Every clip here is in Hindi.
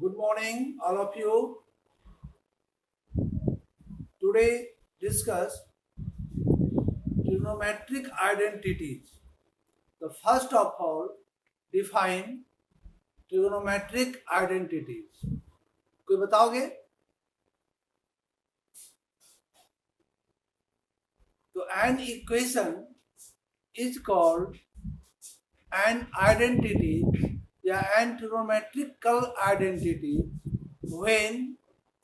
Good morning, all of you. Today discuss trigonometric identities. The first of all, define trigonometric identities. कोई बताओगे? तो an equation is called an identity या an trigonometrical identity when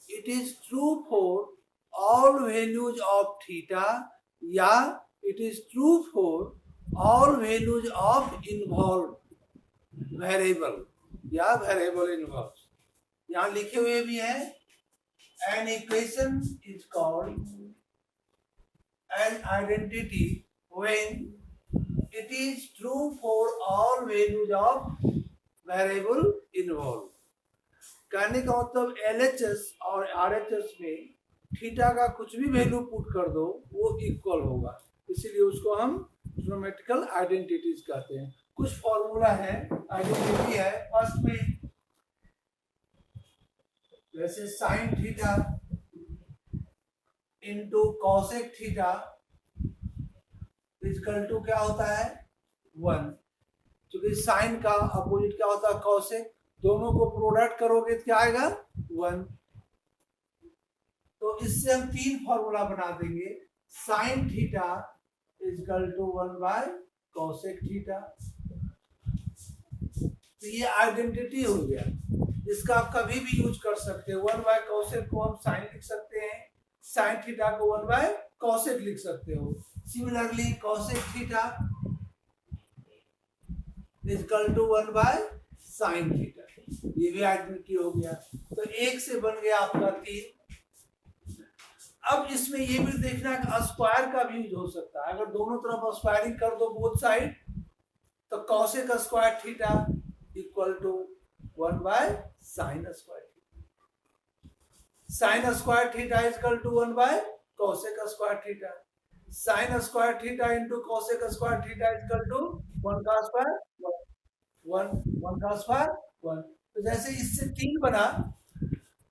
it is true for all values of theta या it is true for all values of involved variable या variable involved. यहाँ लिखे हुए भी है an equation is called an identity when it is true for all values of variable involved. कहने का मतलब LHS और RHS में थीटा का कुछ भी वैल्यू पुट कर दो वो इक्वल होगा, इसीलिए उसको हम ट्रिग्नोमेट्रिकल आइडेंटिटीज कहते हैं. कुछ फॉर्मूला है, आइडेंटिटी है. फर्स्ट में जैसे sine theta into cosec theta equal to क्या होता है 1. क्योंकि साइन का अपोजिट क्या होता है कॉसेक, दोनों को प्रोडक्ट करोगे तो क्या आएगा 1. तो इससे हम तीन फॉर्मूला बना देंगे. Sine theta equal to 1 by cosec theta. तो ये आइडेंटिटी हो गया. इसका आप कभी भी यूज कर सकते हैं. 1 बाय कॉसेक को हम साइन लिख सकते हैं, साइन थीटा को 1 बाय कॉसेक लिख सकते हो. Similarly cosec theta equal to 1 by sine theta, ये भी आइडेंटिटी हो गया. तो एक से बन गया आपका 3. अब इसमें ये भी देखना है कि स्क्वायर का भी यूज हो सकता है. अगर दोनों तरफ स्क्वायरिंग कर दो बोथ साइड, तो cosec square theta equal to 1 by sine square theta. Sine square theta equal to 1 by cosec square theta. Sine square theta into cosec square theta equal to 1 का स्क्वायर 1 का स्क्वायर 1. तो जैसे इससे 3 बना,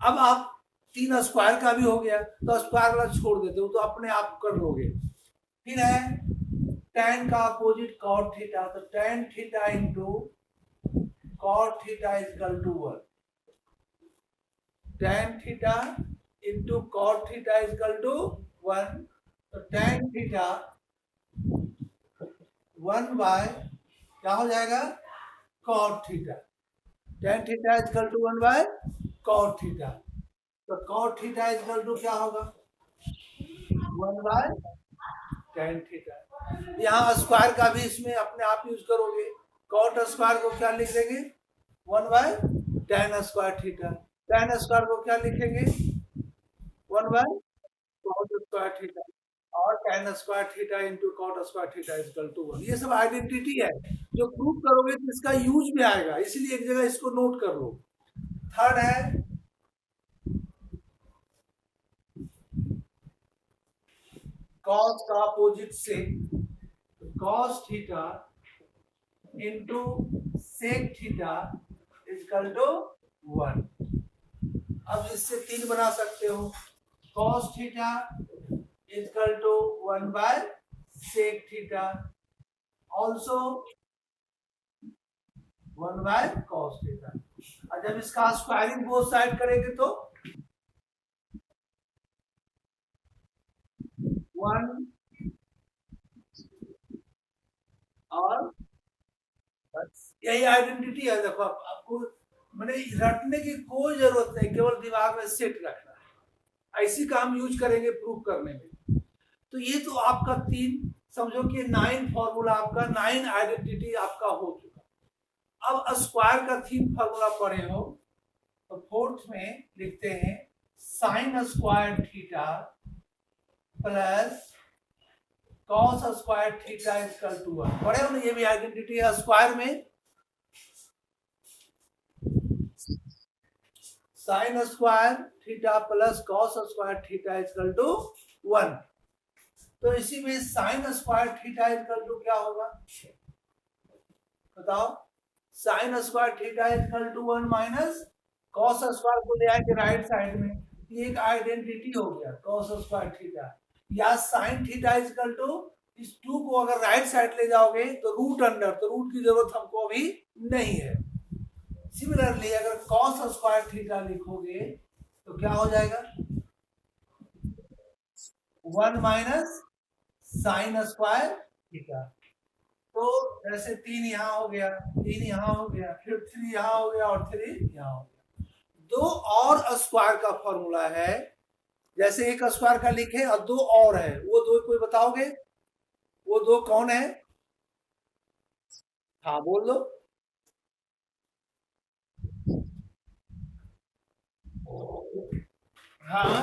अब आप 3 स्क्वायर का भी हो गया तो स्क्वायर वाला छोड़ देते हो तो अपने आप कर लोगे. फिर है tan का अपोजिट cot थीटा, तो tan theta into cot theta equal to 1. tan theta into cot theta equal to 1. तो tan थीटा 1 बाय क्या हो जाएगा cot theta. tan theta equal to 1 by cot theta. तो cot थीटा इक्वल टू क्या होगा 1 बाय tan थीटा. यहाँ स्क्वायर का भी इसमें अपने आप यूज करोगे. cot स्क्वायर को क्या लिख देंगे 1 by tan square theta. tan square को क्या लिखेंगे 1 बाय cot स्क्वायर थीटा. और tan square theta into cot square theta equal to 1. ये सब आइडेंटिटी है जो प्रूव करोगे तो इसका यूज भी आएगा, इसीलिए एक जगह इसको नोट कर लो. थर्ड है cos का अपोजिट से cos theta into sec theta equal to 1. अब इससे 3 बना सकते हो. cos theta equal to 1 by sec theta, also 1 by cos theta. और जब इसका स्क्वायरिंग बोथ साइड करेंगे तो 1 और बस यही आइडेंटिटी है. देखो आपको मैंने रटने की कोई जरूरत नहीं, केवल दिमाग में सेट रखना है. ऐसी काम यूज करेंगे प्रूव करने में. तो ये तो आपका 3 समझो कि 9 फॉर्मूला आपका 9 आइडेंटिटी आपका हो चुका. अब स्क्वायर का 3 फॉर्मूला पढ़े हो तो फोर्थ में लिखते हैं sine square theta plus cos square theta equal to 1. पढ़े हो ना, ये भी आइडेंटिटी है. स्क्वायर में sine square theta plus cos square theta equal to 1. तो इसी में sine square theta equal to क्या होगा बताओ. Sine square theta equal to 1 minus cos square को ले आएंगे राइट साइड में, ये एक आइडेंटिटी हो गया कॉस स्क्वायर थीटा, या साइन थीटा इजकल टू, इस 2 को अगर राइट साइड ले जाओगे तो रूट अंडर, तो रूट की जरूरत हमको अभी नहीं है। सिमिलरली अगर कॉस स्क्वायर थीटा लिखोगे तो क्या हो जाएगा, 1 माइनस साइन स्क्वायर थीटा। तो जैसे 3 यहाँ हो गया, 3 यहाँ हो गया, फिर 3 यहाँ हो गया और 3 यहाँ हो गया। 2 और स्क्वायर का फॉर्मूला है, जैसे एक स्क्वायर का लिखे और 2 और है, वो 2 कोई बताओगे, वो 2 कौन है? हाँ बोल दो। हाँ,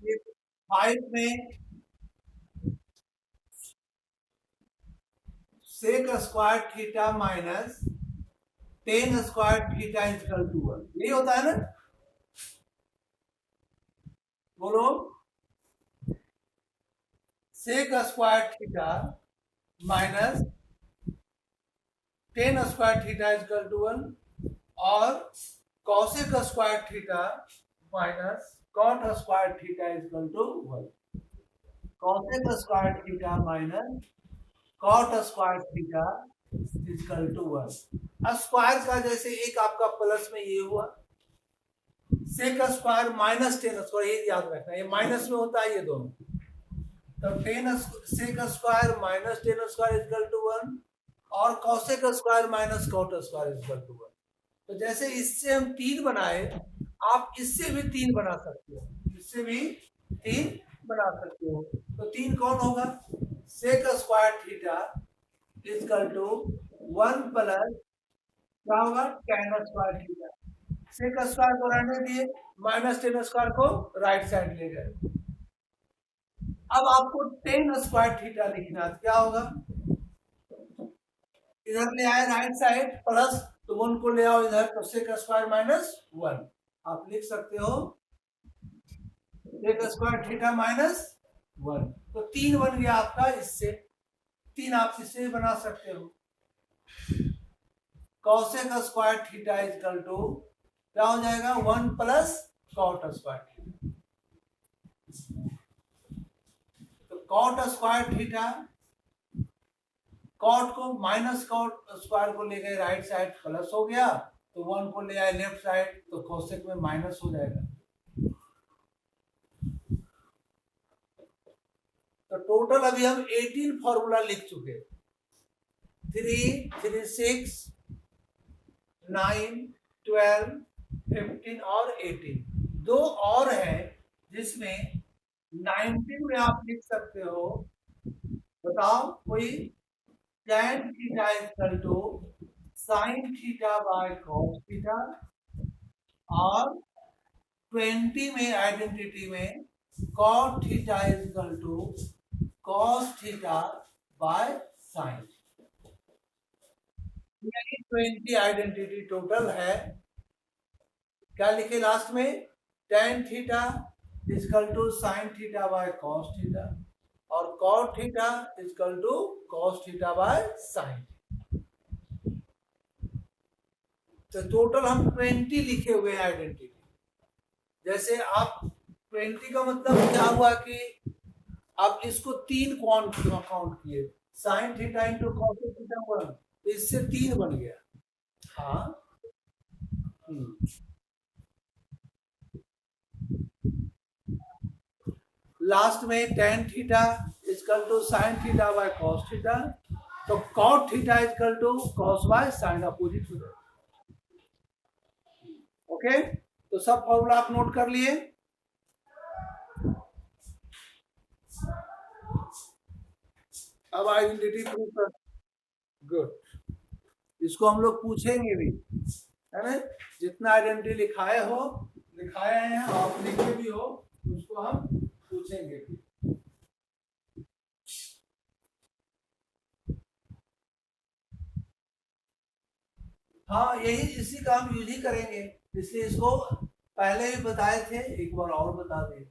ये 5 में sec square theta minus 10 square theta equal to 1, यही होता है ना? बोलो, sec square theta minus 10 square theta equal to 1 और cosec square theta minus cot square theta equal to 1। Cosec square theta minus cot square theta equal to 1। Square का जैसे एक आपका प्लस में ये हुआ, सेक स्क्वायर माइनस 10 स्क्वायर, ये याद रखना, ये माइनस में होता है ये दोनों। तो 10 sec square minus 10 square equal to 1 और cosec square minus cot square equal to 1। तो जैसे इससे हम 3 बनाए, आप इससे भी 3 बना सकते हो, इससे भी 3 बना सकते हो। तो 3 कौन होगा, sec square theta equal to 1 plus क्या होगा, tan square theta. Sec square को रहने दिए, माइनस 10 स्क्वायर को राइट साइड ले गए। अब आपको 10 स्क्वायर थीटा लिखना है, क्या होगा, इधर ले आए राइट साइड प्लस, तो 1 को ले आओ इधर, तो सेक स्क्वायर माइनस 1, आप लिख सकते हो सेक स्क्वायर थीटा माइनस 1। तो 3 बन गया आपका, इससे 3 आप इससे बना सकते हो। Cosec square theta equal to क्या हो जाएगा, 1 प्लस कॉट स्क्वायर थीटा। तो कॉट स्क्वायर थीटा, कॉट को माइनस कॉट स्क्वायर को ले गए राइट साइड, प्लस हो गया, तो 1 को ले आए लेफ्ट साइड, तो कॉसेक में माइनस हो जाएगा। तो टोटल अभी हम 18 फॉर्मूला लिख चुके, 3, 3, 6, 9, 12, 15 और 18। 2 और है जिसमें 19 में आप लिख सकते हो, बताओ कोई, tan theta equal to sine theta by cos theta, और 20 में आइडेंटिटी में cot theta equal to cos theta by sine. 20 identity total है। क्या लिखे लास्ट में, tan theta equal to sine theta by cos theta और cot theta equal to cos theta by sine. तो टोटल हम 20 लिखे हुए आइडेंटिटी। जैसे आप 20 का मतलब क्या हुआ कि आप इसको 3 काउंट किए, sign theta into cos theta 1, तो इससे 3 बन गया। हाँ, लास्ट में tan theta equal to sine theta by cos theta, तो cot theta equal to cos by sine, opposite हो जाएगा। ओके, तो सब फॉर्मूला आप नोट कर लिए। अब आइडेंटिटी प्रूफ कर, गुड, इसको हम लोग पूछेंगे भी, है ना, जितना आइडेंटिटी लिखाए हो, लिखाए हैं आप लिखे भी हो, उसको हम पूछेंगे भी। हाँ, यही इसी का हम यूज ही करेंगे, इसलिए इसको पहले भी बताए थे, एक बार और बता दें।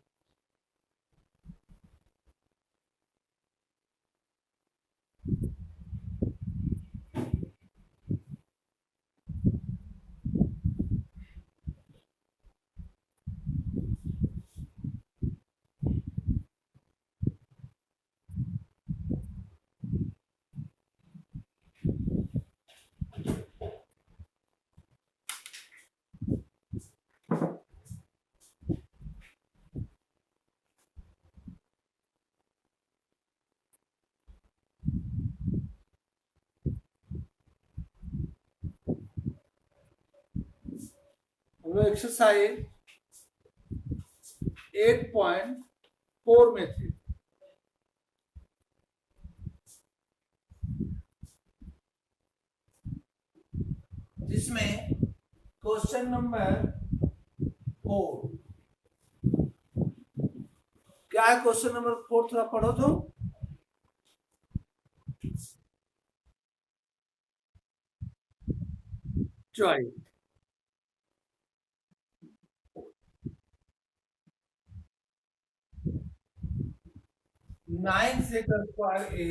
लोग एक्सरसाइज 8.4 में थे। जिसमें क्वेश्चन नंबर 4, क्या है क्वेश्चन नंबर 4? थोड़ा पढ़ो तो। चॉइस 9 sec स्क्वायर ए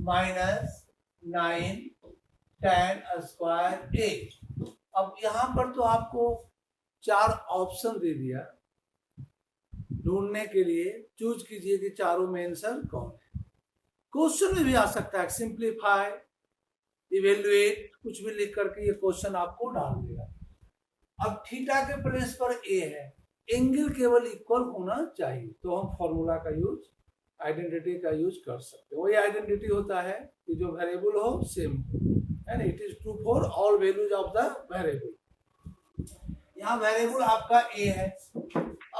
माइनस 9 tan स्क्वायर ए। अब यहां पर तो आपको 4 ऑप्शन दे दिया ढूंढने के लिए, चूज कीजिए कि चारों में आंसर कौन है। क्वेश्चन में भी आ सकता है सिंप्लीफाई, इवेल्युएट, कुछ भी लिख करके ये क्वेश्चन आपको डाल देगा। अब थीटा के प्लेस पर ए है, एंगल केवल इक्वल होना चाहिए, तो हम फॉर्मूला का यूज, आइडेंटिटी का यूज कर सकते हैं। वही आइडेंटिटी होता है कि जो वेरिएबल हो सेम हो, and it is true for all values of the variable. यहाँ वेरिएबल आपका ए है।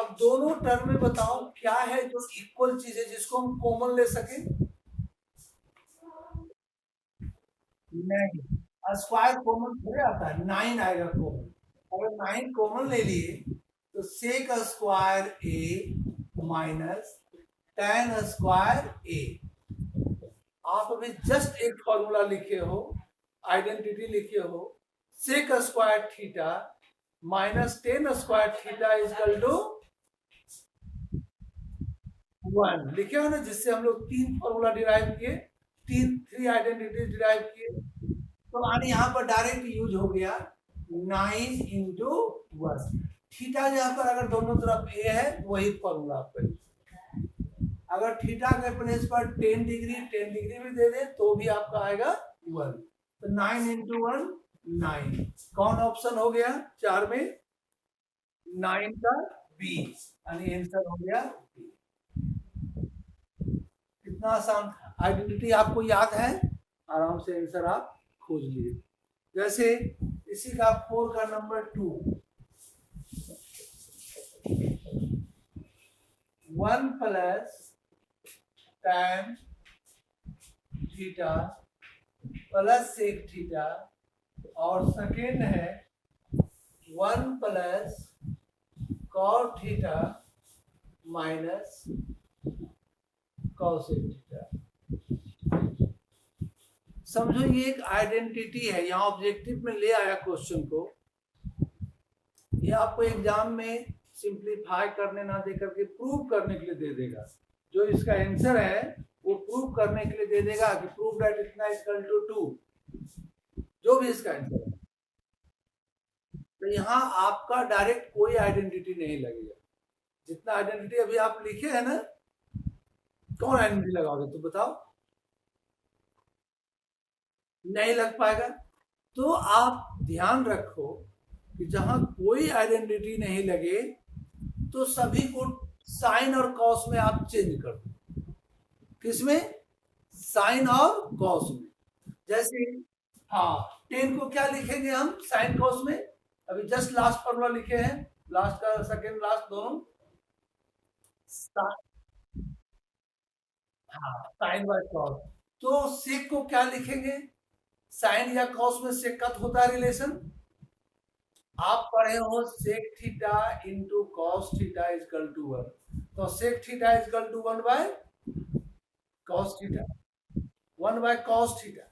अब दोनों टर्म में बताओ क्या है जो इक्वल चीज है जिसको हम कॉमन ले सके? नहीं, स्क्वायर कॉमन थोड़े आता है, 9 आएगा कॉमन। अगर 9 कॉमन ले लिए तो सेक स्क्वायर ए माइनस tan स्क्वायर ए। आप अभी जस्ट एक फॉर्मूला लिखे हो, आइडेंटिटी लिखे हो, sec square theta minus tan square theta equal to 1 लिखे हो ना, जिससे हम लोग 3 फॉर्मूला डिराइव किए, 3 आइडेंटिटी डिराइव किए। तो माने यहाँ पर डायरेक्ट यूज हो गया 9 इंटू 1। थीटा जहाँ पर अगर दोनों तरफ ए है वही फॉर्मूला आपका यूज। अगर थीटा के प्लेस पर 10 डिग्री भी दे दे तो भी आपका आएगा 1। तो 9 इंटू 1 9। कौन ऑप्शन हो गया 4 में? 9 का बी, यानी आंसर हो गया बी। कितना आसान। आइडेंटिटी आपको याद है, आराम से आंसर आप खोज लीजिए। जैसे इसी का 4 का number 2, 1 plus tan theta plus sec theta, और सेकेंड है 1 plus cot theta minus cosec theta. समझो ये एक आइडेंटिटी है, यहाँ ऑब्जेक्टिव में ले आया क्वेश्चन को। ये आपको एग्जाम में सिंप्लीफाई करने ना दे करके प्रूव करने के लिए दे देगा। जो इसका आंसर है वो प्रूव करने के लिए दे देगा कि प्रूव दैट इतना इक्वल टू 2, जो भी इसका आंसर है। तो यहाँ आपका डायरेक्ट कोई आइडेंटिटी नहीं लगेगा। जितना आइडेंटिटी अभी आप लिखे है ना, कौन आइडेंटिटी लगाओगे तो बताओ? नहीं लग पाएगा। तो आप ध्यान रखो कि जहां कोई आइडेंटिटी नहीं लगे तो सभी को साइन और कॉस में आप चेंज कर दो। किसमें? साइन और कॉस में। जैसे हाँ, 10 को क्या लिखेंगे हम साइन कॉस में? अभी जस्ट लास्ट फॉर्मूला लिखे हैं, लास्ट का सेकेंड लास्ट दोनों। हाँ, साइन बाय कॉस। तो सेक को क्या लिखेंगे? साइन या कॉस में सेक का होता है रिलेशन। आप पढ़े हो sec theta into cos theta equal to 1, तो sec theta equal to 1 by cos theta, 1 by cos theta.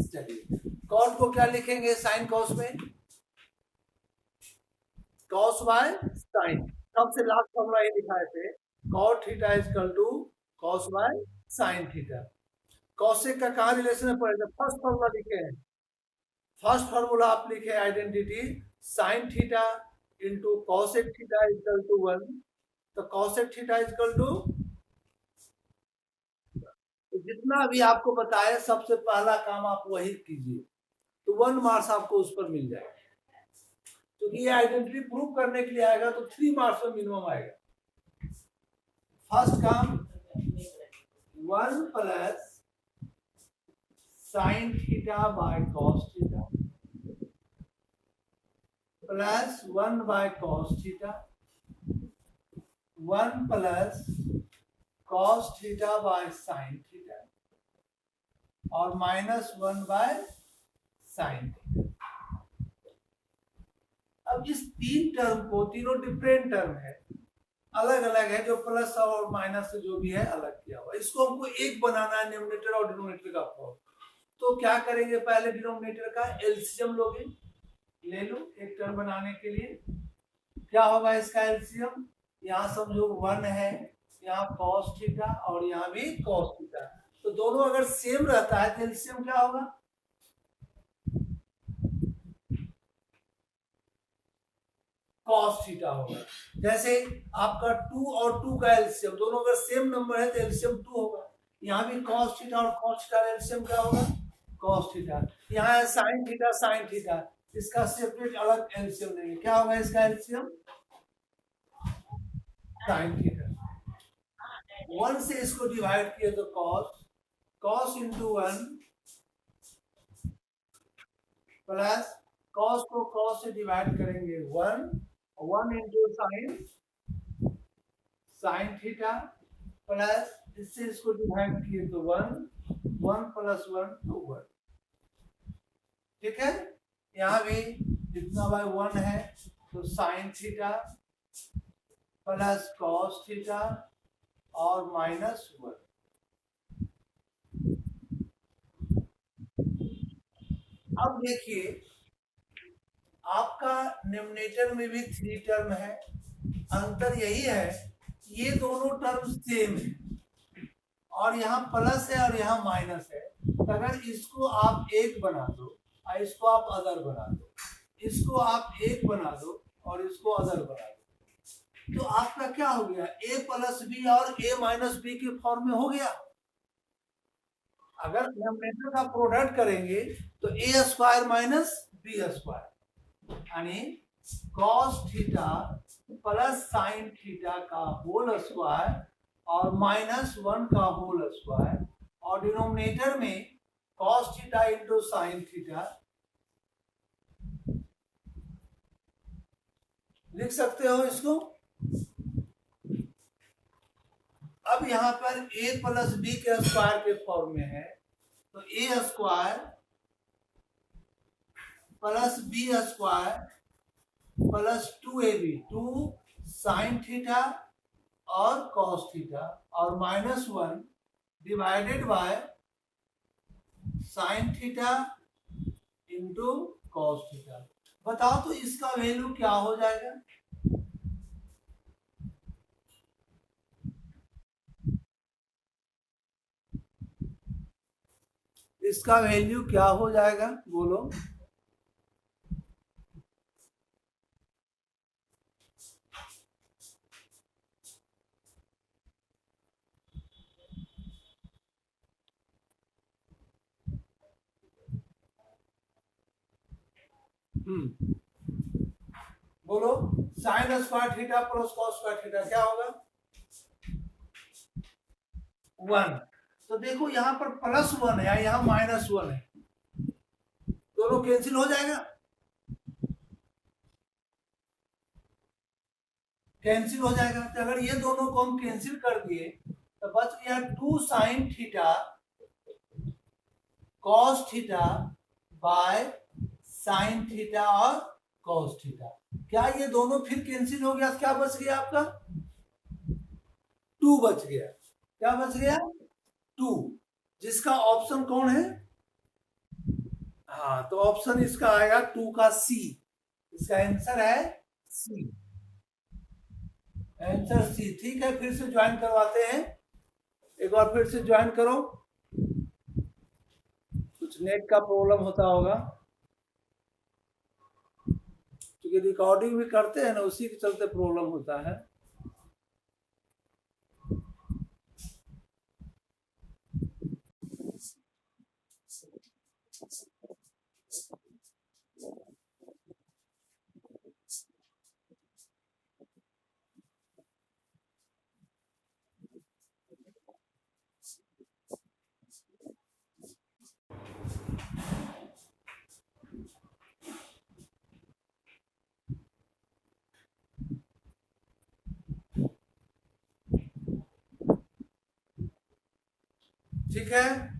चलिए कॉट को क्या लिखेंगे साइन कॉस में? Cos by sine. सबसे लास्ट फॉर्मूला ये दिखाए थे, cot theta equal to cos by sine theta. Cosec का कहाँ रिलेशन है पढ़े? फर्स्ट फॉर्मूला लिखे हैं। फर्स्ट फॉर्मूला आप लिखे identity sine theta into cosec theta equal to 1, तो कॉसेक थीटा इक्वल टू जितना भी आपको बताया सबसे पहला काम आप वही कीजिए, तो 1 मार्क्स आपको उस पर मिल जाएगा। क्योंकि ये आइडेंटिटी प्रूव करने के लिए आएगा तो 3 मार्क्स में मिनिमम आएगा। फर्स्ट काम 1 plus sine theta by cos theta plus 1 by cos theta, 1 plus cos theta by sine theta और माइनस 1 बाय साइन थीटा। अब इस तीन टर्म को, तीनों डिफरेंट टर्म है, अलग अलग है, जो प्लस और माइनस जो भी है अलग किया हुआ, इसको हमको एक बनाना है, न्यूमरेटर और डिनोमिनेटर का फॉर्म। तो क्या करेंगे, पहले डिनोमिनेटर का एलसीएम लोगे, ले लो एक टर्म बनाने के लिए। क्या होगा इसका एलसीएम, यहाँ समझो 1 है, यहाँ cos थीटा और यहाँ भी cos थीटा, तो दोनों अगर सेम रहता है तो एलसीएम क्या होगा, cos थीटा होगा। जैसे आपका 2 और 2 का एलसीएम, दोनों अगर सेम नंबर है तो एलसीएम 2 होगा। यहाँ भी cos थीटा और cos थीटा एलसीएम क्या होगा, cos थीटा। यहाँ है sin थीटा, इसका सेपरेट अलग एलसीएम लेंगे, क्या होगा इसका एलसीएम, sin थीटा। 1 से इसको डिवाइड किए तो cos इंटू 1 प्लस cos को cos से डिवाइड करेंगे 1 इंटू sin थीटा प्लस इससे इसको डिवाइड किए तो 1 प्लस 1 तो 1। ठीक है, यहाँ भी जितना बाय 1 है तो sin theta plus cos theta और माइनस 1। अब देखिए आपका न्यूमरेटर में भी 3 टर्म है, अंतर यही है ये दोनों टर्म सेम है और यहाँ प्लस है और यहाँ माइनस है, तो अगर इसको आप एक बना दो और इसको आप अदर बना दो, इसको आप एक बना दो और इसको अदर बना दो, तो आपका क्या हो गया, a प्लस बी और a माइनस बी के फॉर्म में हो गया। अगर न्यूमरेटर का प्रोडक्ट करेंगे तो a square minus B square यानी cos theta plus sine theta का होल स्क्वायर और माइनस 1 का होल स्क्वायर, और डिनोमिनेटर में cos theta into sine theta लिख सकते हो इसको। अब यहाँ पर a प्लस बी के स्क्वायर के फॉर्म में है, तो a square plus B square plus 2ab, 2 sine theta और cos थीटा और minus 1 divided by sine theta into cos theta. बताओ तो इसका वैल्यू क्या हो जाएगा, इसका वैल्यू क्या हो जाएगा बोलो। बोलो, sign square theta plus cos square theta क्या होगा, 1। तो देखो यहाँ पर प्लस 1 है, यहाँ माइनस 1 है, दोनों कैंसिल हो जाएगा, कैंसिल हो जाएगा। तो अगर ये दोनों को हम कैंसिल कर दिए तो बच गया 2 sine theta cos theta by sine theta और कॉस थीटा। क्या ये दोनों फिर कैंसिल हो गया, क्या बच गया आपका, 2 बच गया। क्या बच गया, 2, जिसका ऑप्शन कौन है, हाँ तो ऑप्शन इसका आएगा 2 का सी, इसका आंसर है सी, आंसर सी। ठीक है, फिर से ज्वाइन करवाते हैं, एक बार फिर से ज्वाइन करो, कुछ नेट का प्रॉब्लम होता होगा क्योंकि रिकॉर्डिंग भी करते हैं ना, उसी के चलते प्रॉब्लम होता है। ठीक है।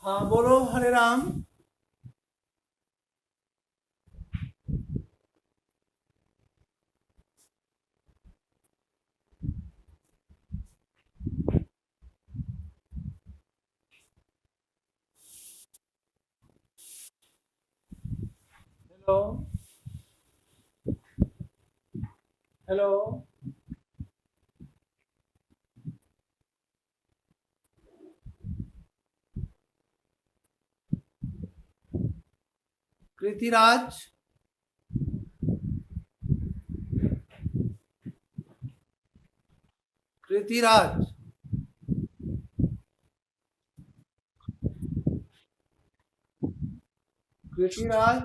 हाँ बोलो हरे राम। Hello hello. कृतिराज। कृतिराज। कृतिराज।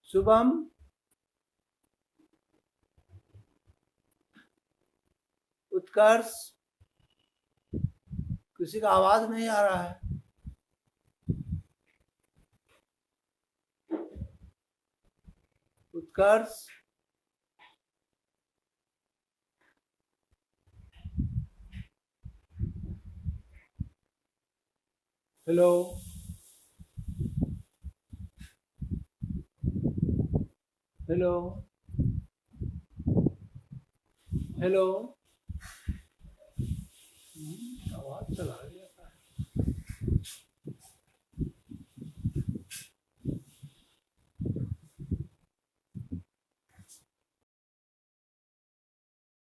शुभम। उत्कर्ष। किसी का आवाज नहीं आ रहा है। उत्कर्ष। Hello hello hello. आवाज चला गया।